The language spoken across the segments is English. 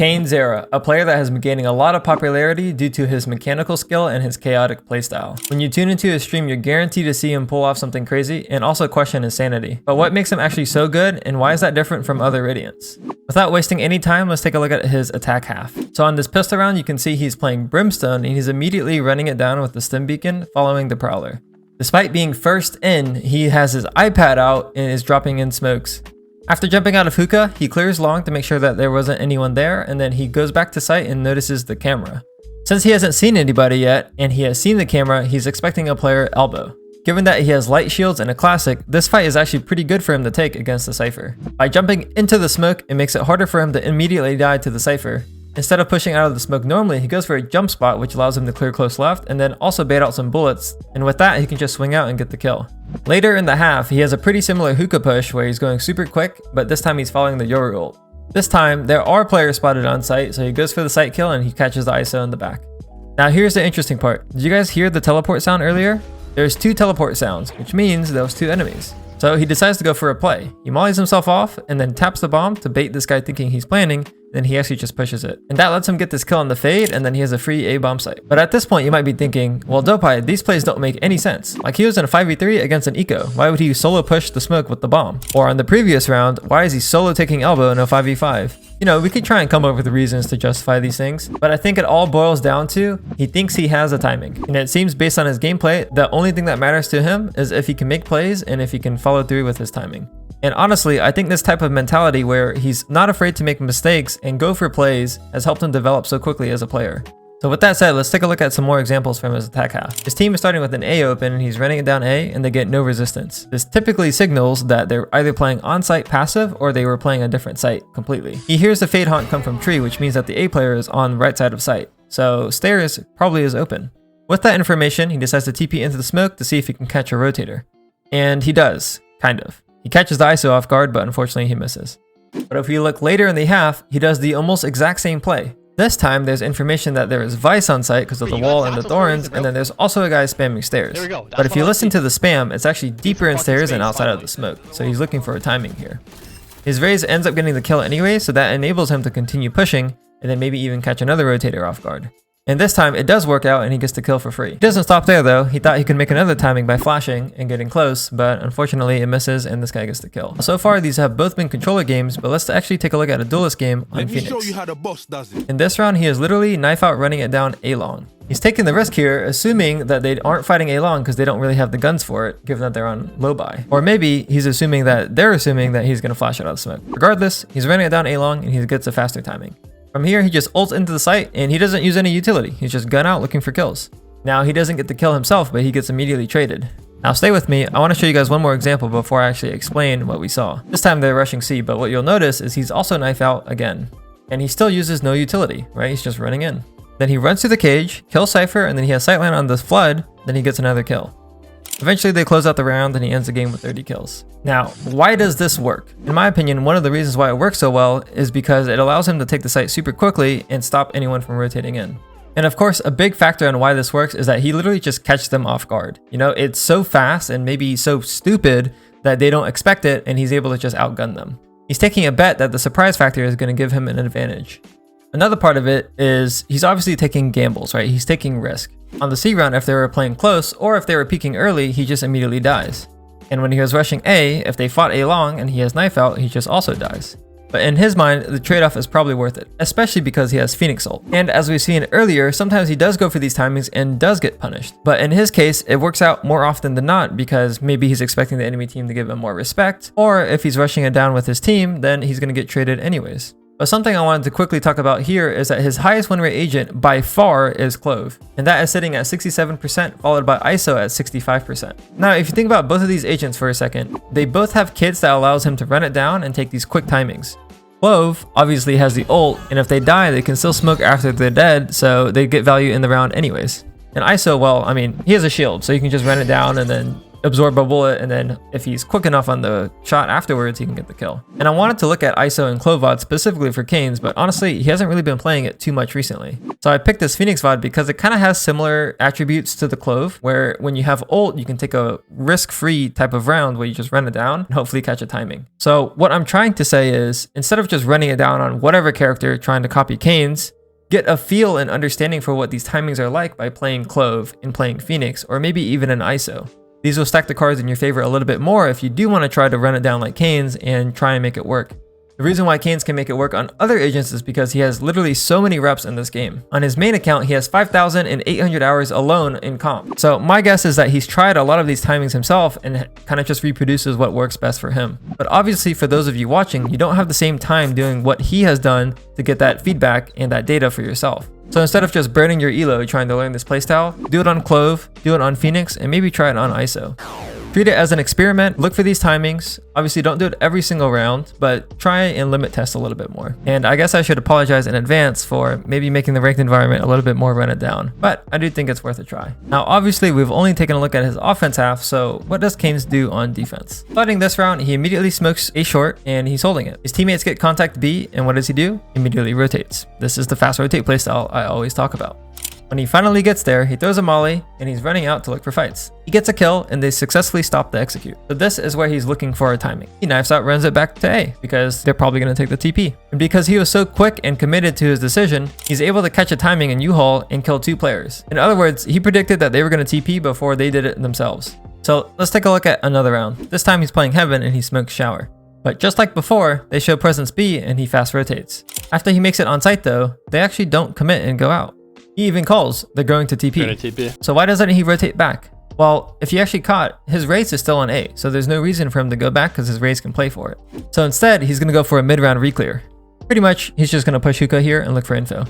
Canezerra, a player that has been gaining a lot of popularity due to his mechanical skill and his chaotic playstyle. When you tune into his stream, you're guaranteed to see him pull off something crazy and also question his sanity. But what makes him actually so good, and why is that different from other Radiants? Without wasting any time, let's take a look at his attack half. So on this pistol round, you can see he's playing Brimstone and he's immediately running it down with the stim beacon, following the Prowler. Despite being first in, he has his iPad out and is dropping in smokes. After jumping out of hookah, he clears long to make sure that there wasn't anyone there, and then he goes back to site and notices the camera. Since he hasn't seen anybody yet, and he has seen the camera, he's expecting a player elbow. Given that he has light shields and a classic, this fight is actually pretty good for him to take against the Cypher. By jumping into the smoke, it makes it harder for him to immediately die to the Cypher. Instead of pushing out of the smoke normally, he goes for a jump spot, which allows him to clear close left and then also bait out some bullets, and with that he can just swing out and get the kill. Later in the half, he has a pretty similar hookah push where he's going super quick, but this time he's following the Yoru ult. This time, there are players spotted on site, so he goes for the site kill and he catches the ISO in the back. Now here's the interesting part. Did you guys hear the teleport sound earlier? There's 2 teleport sounds, which means there was 2 enemies. So he decides to go for a play. He mollies himself off and then taps the bomb to bait this guy thinking he's planning, then he actually just pushes it. And that lets him get this kill on the fade, and then he has a free A-bomb site. But at this point, you might be thinking, well, Dopai, these plays don't make any sense. Like, he was in a 5v3 against an eco. Why would he solo push the smoke with the bomb? Or on the previous round, why is he solo taking elbow in a 5v5? You know, we could try and come up with reasons to justify these things, but I think it all boils down to he thinks he has the timing. And it seems based on his gameplay, the only thing that matters to him is if he can make plays and if he can follow through with his timing. And honestly, I think this type of mentality where he's not afraid to make mistakes and go for plays has helped him develop so quickly as a player. So with that said, let's take a look at some more examples from his attack half. His team is starting with an A open and he's running it down A and they get no resistance. This typically signals that they're either playing on-site passive or they were playing a different site completely. He hears the fade haunt come from tree, which means that the A player is on the right side of site. So stairs probably is open. With that information, he decides to TP into the smoke to see if he can catch a rotator. And he does, kind of. He catches the ISO off guard, but unfortunately he misses. But if you look later in the half, he does the almost exact same play. This time, there's information that there is Vice on site because of the wall and the thorns, and then there's also a guy spamming stairs. But if you listen to the spam, it's actually deeper in stairs and outside of the smoke, so he's looking for a timing here. His raise ends up getting the kill anyway, so that enables him to continue pushing, and then maybe even catch another rotator off guard. And this time, it does work out and he gets the kill for free. He doesn't stop there though. He thought he could make another timing by flashing and getting close, but unfortunately it misses and this guy gets the kill. So far, these have both been controller games, but let's actually take a look at a duelist game on Phoenix. Let me show you how the boss does it. In this round, he is literally knife out running it down A-long. He's taking the risk here, assuming that they aren't fighting A-long because they don't really have the guns for it, given that they're on low buy. Or maybe he's assuming that they're assuming that he's going to flash it out of smoke. Regardless, he's running it down A-long and he gets a faster timing. From here, he just ults into the site and he doesn't use any utility. He's just gun out looking for kills. Now, he doesn't get the kill himself, but he gets immediately traded. Now, stay with me. I want to show you guys one more example before I actually explain what we saw. This time they're rushing C, but what you'll notice is he's also knife out again. And he still uses no utility, right? He's just running in. Then he runs through the cage, kills Cypher, and then he has sightline on the flood, then he gets another kill. Eventually, they close out the round and he ends the game with 30 kills. Now, why does this work? In my opinion, one of the reasons why it works so well is because it allows him to take the site super quickly and stop anyone from rotating in. And of course, a big factor on why this works is that he literally just catches them off guard. You know, it's so fast and maybe so stupid that they don't expect it and he's able to just outgun them. He's taking a bet that the surprise factor is going to give him an advantage. Another part of it is he's obviously taking gambles, right? He's taking risk. On the C round, if they were playing close or if they were peeking early, he just immediately dies. And when he was rushing A, if they fought A long and he has knife out, he just also dies. But in his mind, the trade-off is probably worth it, especially because he has Phoenix ult. And as we've seen earlier, sometimes he does go for these timings and does get punished. But in his case, it works out more often than not because maybe he's expecting the enemy team to give him more respect, or if he's rushing it down with his team, then he's going to get traded anyways. But something I wanted to quickly talk about here is that his highest win rate agent by far is Clove, and that is sitting at 67%, followed by ISO at 65%. Now, if you think about both of these agents for a second, they both have kits that allows him to run it down and take these quick timings. Clove obviously has the ult, and if they die, they can still smoke after they're dead, so they get value in the round anyways. And ISO, well, I mean, he has a shield, so you can just run it down and then absorb a bullet, and then if he's quick enough on the shot afterwards, he can get the kill. And I wanted to look at ISO and Clove VOD specifically for Canes, but honestly, he hasn't really been playing it too much recently. So I picked this Phoenix VOD because it kind of has similar attributes to the Clove, where when you have ult, you can take a risk-free type of round where you just run it down and hopefully catch a timing. So what I'm trying to say is, instead of just running it down on whatever character trying to copy Canes, get a feel and understanding for what these timings are like by playing Clove and playing Phoenix, or maybe even an ISO. These will stack the cards in your favor a little bit more if you do want to try to run it down like Canes and try and make it work. The reason why Canes can make it work on other agents is because he has literally so many reps in this game. On his main account, he has 5,800 hours alone in comp. So my guess is that he's tried a lot of these timings himself and kind of just reproduces what works best for him. But obviously for those of you watching, you don't have the same time doing what he has done to get that feedback and that data for yourself. So instead of just burning your elo trying to learn this playstyle, do it on Clove, do it on Phoenix, and maybe try it on ISO. Treat it as an experiment, look for these timings. Obviously don't do it every single round, but try and limit test a little bit more. And I guess I should apologize in advance for maybe making the ranked environment a little bit more run it down, but I do think it's worth a try. Now obviously we've only taken a look at his offense half, so what does Canes do on defense? Starting this round, he immediately smokes A short and he's holding it. His teammates get contact B, and what does he do? Immediately rotates. This is the fast rotate playstyle I always talk about. When he finally gets there, he throws a molly and he's running out to look for fights. He gets a kill and they successfully stop the execute. So this is where he's looking for a timing. He knifes out, runs it back to A because they're probably going to take the TP. And because he was so quick and committed to his decision, he's able to catch a timing in U-Haul and kill 2 players. In other words, he predicted that they were going to TP before they did it themselves. So let's take a look at another round. This time he's playing Heaven and he smokes Shower. But just like before, they show presence B and he fast rotates. After he makes it on site though, they actually don't commit and go out. He even calls, they're going to TP. So why doesn't he rotate back? Well, if you actually caught, his race is still on A, so there's no reason for him to go back because his race can play for it. So instead, he's going to go for a mid-round reclear. Pretty much, he's just going to push hookah here and look for info.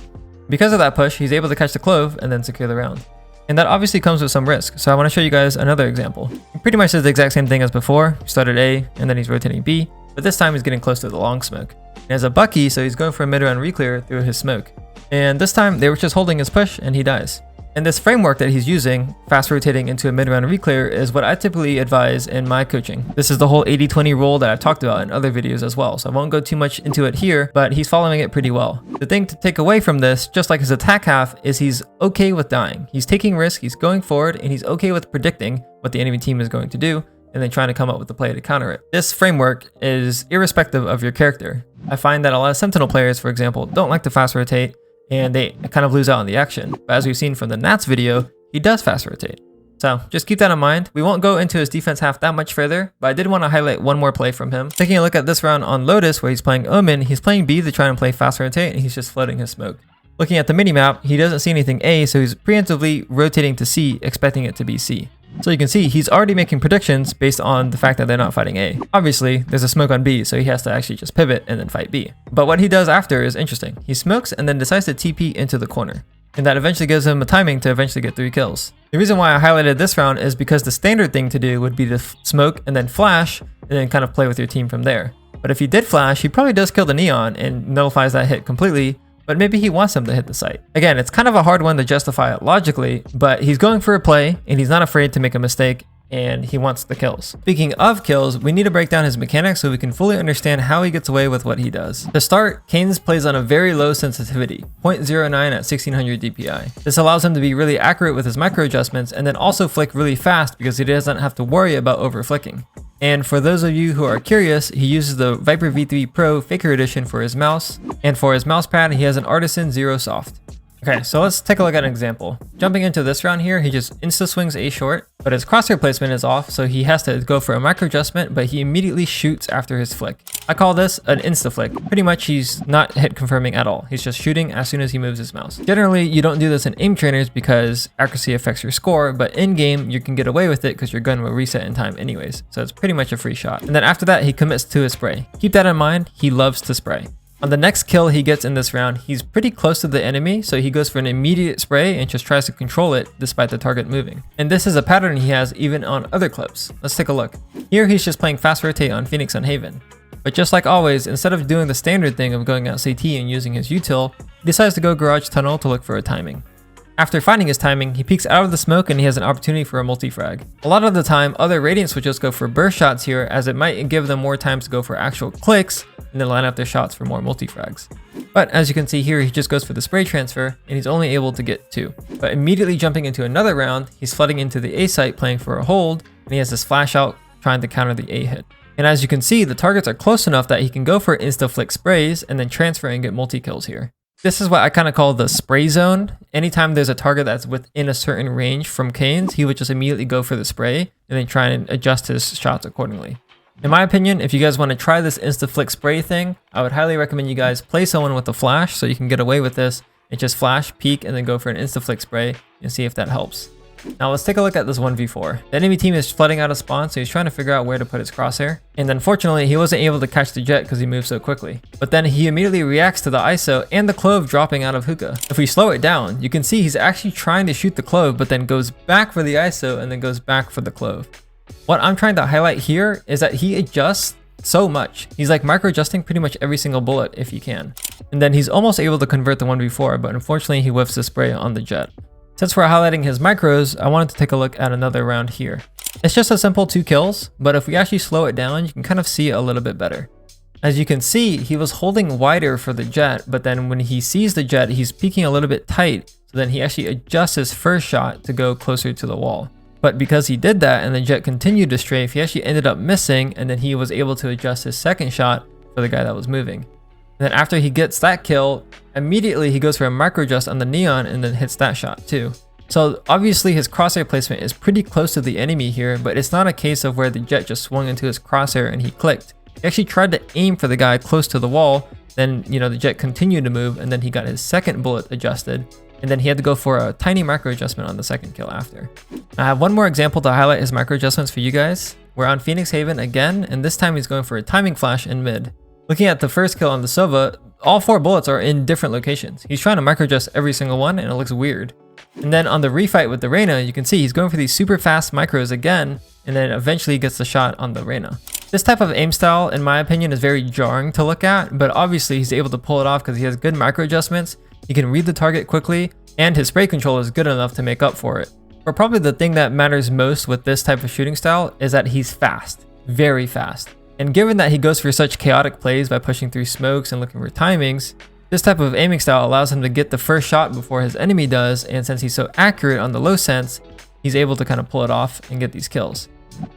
Because of that push, he's able to catch the Clove and then secure the round. And that obviously comes with some risk, so I want to show you guys another example. He pretty much does the exact same thing as before. He started A, and then he's rotating B, but this time he's getting close to the long smoke. He has a Bucky, so he's going for a mid-round reclear through his smoke. And this time, they were just holding his push, and he dies. And this framework that he's using, fast rotating into a mid-round reclear, is what I typically advise in my coaching. This is the whole 80-20 rule that I've talked about in other videos as well, so I won't go too much into it here, but he's following it pretty well. The thing to take away from this, just like his attack half, is he's okay with dying. He's taking risk, he's going forward, and he's okay with predicting what the enemy team is going to do, and then trying to come up with a play to counter it. This framework is irrespective of your character. I find that a lot of Sentinel players, for example, don't like to fast rotate, and they kind of lose out on the action. But as we've seen from the Nats video, he does fast rotate. So just keep that in mind. We won't go into his defense half that much further, but I did want to highlight one more play from him. Taking a look at this round on Lotus where he's playing Omen, he's playing B to try and play fast rotate, and he's just floating his smoke. Looking at the minimap, he doesn't see anything A, so he's preemptively rotating to C, expecting it to be C. So you can see he's already making predictions based on the fact that they're not fighting A. Obviously, there's a smoke on B, so he has to actually just pivot and then fight B. But what he does after is interesting. He smokes and then decides to TP into the corner. And that eventually gives him a timing to eventually get 3 kills. The reason why I highlighted this round is because the standard thing to do would be to smoke and then flash and then kind of play with your team from there. But if he did flash, he probably does kill the Neon and nullifies that hit completely, but maybe he wants him to hit the site. Again, it's kind of a hard one to justify it logically, but he's going for a play and he's not afraid to make a mistake and he wants the kills. Speaking of kills, we need to break down his mechanics so we can fully understand how he gets away with what he does. To start, Canes plays on a very low sensitivity, 0.09 at 1600 DPI. This allows him to be really accurate with his micro adjustments and then also flick really fast because he doesn't have to worry about over flicking. And for those of you who are curious, he uses the Viper V3 Pro Faker Edition for his mouse, and for his mouse pad, he has an Artisan Zero Soft. Okay, so let's take a look at an example. Jumping into this round here, he just insta-swings A short, but his crosshair placement is off, so he has to go for a micro adjustment, but he immediately shoots after his flick. I call this an insta-flick. Pretty much he's not hit confirming at all. He's just shooting as soon as he moves his mouse. Generally, you don't do this in aim trainers because accuracy affects your score, but in-game, you can get away with it because your gun will reset in time anyways, so it's pretty much a free shot. And then after that, he commits to a spray. Keep that in mind, he loves to spray. On the next kill he gets in this round, he's pretty close to the enemy, so he goes for an immediate spray and just tries to control it despite the target moving. And this is a pattern he has even on other clips. Let's take a look. Here he's just playing fast rotate on Phoenix on Haven. But just like always, instead of doing the standard thing of going out CT and using his util, he decides to go garage tunnel to look for a timing. After finding his timing, he peeks out of the smoke and he has an opportunity for a multi-frag. A lot of the time, other Radiants would just go for burst shots here, as it might give them more time to go for actual clicks and then line up their shots for more multi-frags. But as you can see here, he just goes for the spray transfer and he's only able to get 2. But immediately jumping into another round, he's flooding into the A site playing for a hold, and he has this flash out trying to counter the A hit. And as you can see, the targets are close enough that he can go for insta-flick sprays and then transfer and get multi-kills here. This is what I kind of call the spray zone. Anytime there's a target that's within a certain range from Canes, he would just immediately go for the spray and then try and adjust his shots accordingly. In my opinion, if you guys want to try this insta-flick spray thing, I would highly recommend you guys play someone with a flash so you can get away with this and just flash, peek, and then go for an insta-flick spray and see if that helps. Now let's take a look at this 1v4. The enemy team is flooding out of spawn, so he's trying to figure out where to put his crosshair. And unfortunately, he wasn't able to catch the jet because he moved so quickly. But then he immediately reacts to the ISO and the clove dropping out of hookah. If we slow it down, you can see he's actually trying to shoot the clove, but then goes back for the ISO and then goes back for the clove. What I'm trying to highlight here is that he adjusts so much. He's like micro adjusting pretty much every single bullet if he can. And then he's almost able to convert the 1v4, but unfortunately he whiffs the spray on the jet. Since we're highlighting his micros, I wanted to take a look at another round here. It's just a simple 2 kills, but if we actually slow it down, you can kind of see it a little bit better. As you can see, he was holding wider for the jet, but then when he sees the jet, he's peeking a little bit tight, so then he actually adjusts his first shot to go closer to the wall. But because he did that and the jet continued to strafe, he actually ended up missing, and then he was able to adjust his second shot for the guy that was moving. And then after he gets that kill, immediately he goes for a micro adjust on the neon and then hits that shot too. So obviously his crosshair placement is pretty close to the enemy here, but it's not a case of where the jet just swung into his crosshair and he clicked. He actually tried to aim for the guy close to the wall, then the jet continued to move, and then he got his second bullet adjusted, and then he had to go for a tiny micro adjustment on the second kill after. I have one more example to highlight his micro adjustments for you guys. We're on Phoenix Haven again, and this time he's going for a timing flash in mid. Looking at the first kill on the Sova, all 4 bullets are in different locations. He's trying to micro adjust every single one and it looks weird. And then on the refight with the Reyna, you can see he's going for these super fast micros again, and then eventually gets the shot on the Reyna. This type of aim style, in my opinion, is very jarring to look at, but obviously he's able to pull it off because he has good micro adjustments, he can read the target quickly, and his spray control is good enough to make up for it. But probably the thing that matters most with this type of shooting style is that he's fast, very fast. And given that he goes for such chaotic plays by pushing through smokes and looking for timings, this type of aiming style allows him to get the first shot before his enemy does, and since he's so accurate on the low sense, he's able to kind of pull it off and get these kills.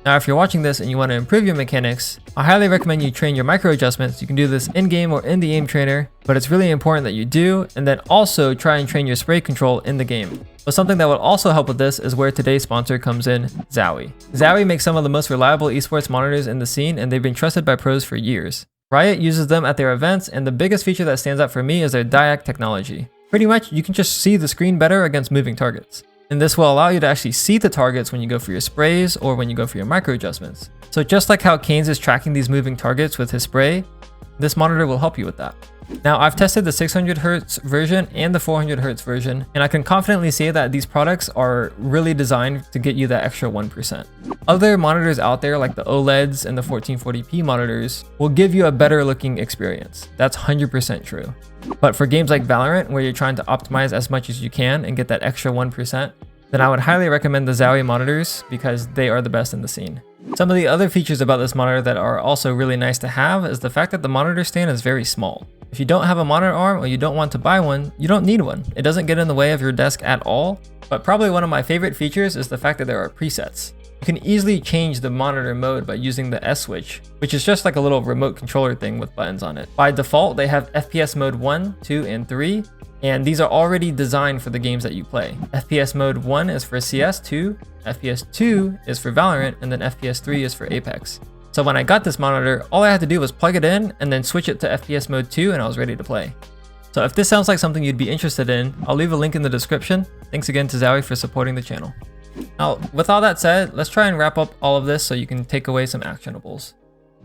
Now if you're watching this and you want to improve your mechanics, I highly recommend you train your micro adjustments. You can do this in-game or in the aim trainer, but it's really important that you do, and then also try and train your spray control in the game. But something that would also help with this is where today's sponsor comes in, Zowie. Zowie makes some of the most reliable esports monitors in the scene, and they've been trusted by pros for years. Riot uses them at their events, and the biggest feature that stands out for me is their DIAC technology. Pretty much, you can just see the screen better against moving targets. And this will allow you to actually see the targets when you go for your sprays or when you go for your micro adjustments. So just like how Canes is tracking these moving targets with his spray, this monitor will help you with that. Now I've tested the 600Hz version and the 400Hz version, and I can confidently say that these products are really designed to get you that extra 1%. Other monitors out there like the OLEDs and the 1440p monitors will give you a better looking experience. That's 100% true. But for games like Valorant, where you're trying to optimize as much as you can and get that extra 1%, then I would highly recommend the Zowie monitors because they are the best in the scene. Some of the other features about this monitor that are also really nice to have is the fact that the monitor stand is very small. If you don't have a monitor arm or you don't want to buy one, you don't need one. It doesn't get in the way of your desk at all. But probably one of my favorite features is the fact that there are presets. You can easily change the monitor mode by using the S switch, which is just like a little remote controller thing with buttons on it. By default, they have FPS mode 1, 2, and 3, and these are already designed for the games that you play. FPS mode 1 is for CS2, FPS 2 is for Valorant, and then FPS 3 is for Apex. So when I got this monitor, all I had to do was plug it in and then switch it to FPS mode 2 and I was ready to play. So if this sounds like something you'd be interested in, I'll leave a link in the description. Thanks again to Zowie for supporting the channel. Now, with all that said, let's try and wrap up all of this so you can take away some actionables.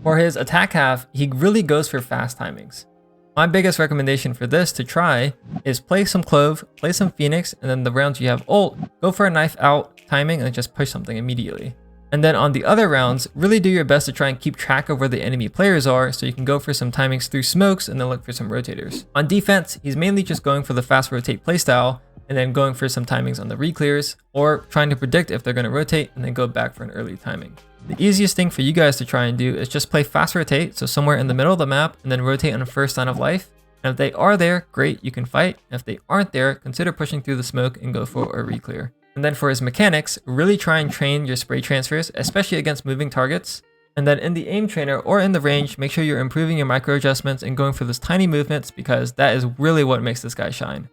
For his attack half, he really goes for fast timings. My biggest recommendation for this to try is play some Clove, play some Phoenix, and then the rounds you have ult, go for a knife out timing and just push something immediately. And then on the other rounds, really do your best to try and keep track of where the enemy players are so you can go for some timings through smokes and then look for some rotators. On defense, he's mainly just going for the fast rotate playstyle, and then going for some timings on the re-clears, or trying to predict if they're going to rotate and then go back for an early timing. The easiest thing for you guys to try and do is just play fast rotate, so somewhere in the middle of the map, and then rotate on the first sign of life. And if they are there, great, you can fight. And if they aren't there, consider pushing through the smoke and go for a re-clear. And then for his mechanics, really try and train your spray transfers, especially against moving targets. And then in the aim trainer or in the range, make sure you're improving your micro adjustments and going for those tiny movements, because that is really what makes this guy shine.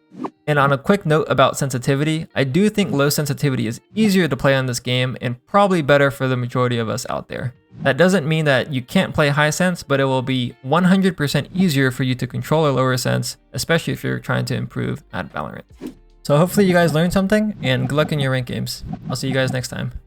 And on a quick note about sensitivity, I do think low sensitivity is easier to play on this game and probably better for the majority of us out there. That doesn't mean that you can't play high sense, but it will be 100% easier for you to control a lower sense, especially if you're trying to improve at Valorant. So hopefully you guys learned something, and good luck in your rank games. I'll see you guys next time.